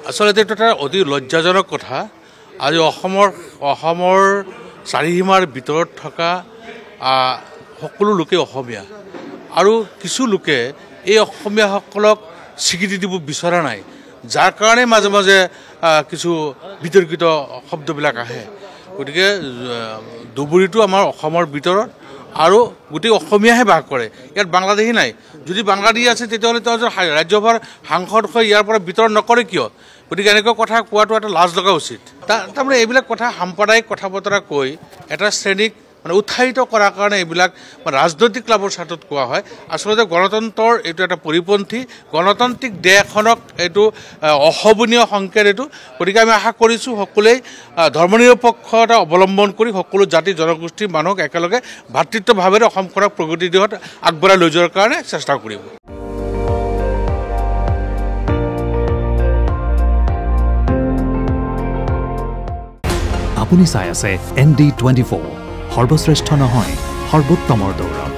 আচলতে এইটো এটা অতি লজ্জাজনক কথা। আজি অসমৰ চাৰিসীমাৰ ভিতৰত থকা সকলো লোকে অসমীয়া, আৰু কিছু লোকে এই অসমীয়াসকলক স্বীকৃতি দিব বিচৰা নাই, যাৰ কাৰণে মাজে মাজে কিছু বিতৰ্কিত শব্দবিলাক আহে। গতিকে ধুবুৰীটো আমাৰ অসমৰ ভিতৰত, আৰু গোটেই অসমীয়াহে বাস কৰে, ইয়াত বাংলাদেশী নাই। যদি বাংলাদেশী আছে তেতিয়াহ'লে তেওঁ ৰাজ্যসভাৰ সাংসদ হৈ ইয়াৰ পৰা বিতৰণ নকৰে কিয়? গতিকে এনেকুৱা কথা কোৱাটো এটা লাজ লগা উচিত। তাৰমানে এইবিলাক কথা সাম্প্ৰদায়িক কথা বতৰা কৈ এটা শ্ৰেণীক উৎসাহিত কৰাৰ কাৰণে এইবিলাক ৰাজনৈতিক লাভৰ স্বাৰ্থত কোৱা হয়। আচলতে গণতন্ত্ৰৰ এইটো এটা পৰিপন্থী, গণতান্ত্ৰিক দেশ এখনক এইটো অশোভনীয় সংকেত এইটো। গতিকে আমি আশা কৰিছোঁ সকলোৱেই ধৰ্মনিৰপেক্ষতা অৱলম্বন কৰি সকলো জাতি জনগোষ্ঠীৰ মানুহক একেলগে ভাতৃত্বভাৱেৰে অসমখনক প্ৰগতিৰ দিশত আগবঢ়াই লৈ যোৱাৰ কাৰণে চেষ্টা কৰিব। আপুনি চাই আছে ND24, সৰ্বশ্ৰেষ্ঠ নহয় সৰ্বোত্তমৰ দৌৰত।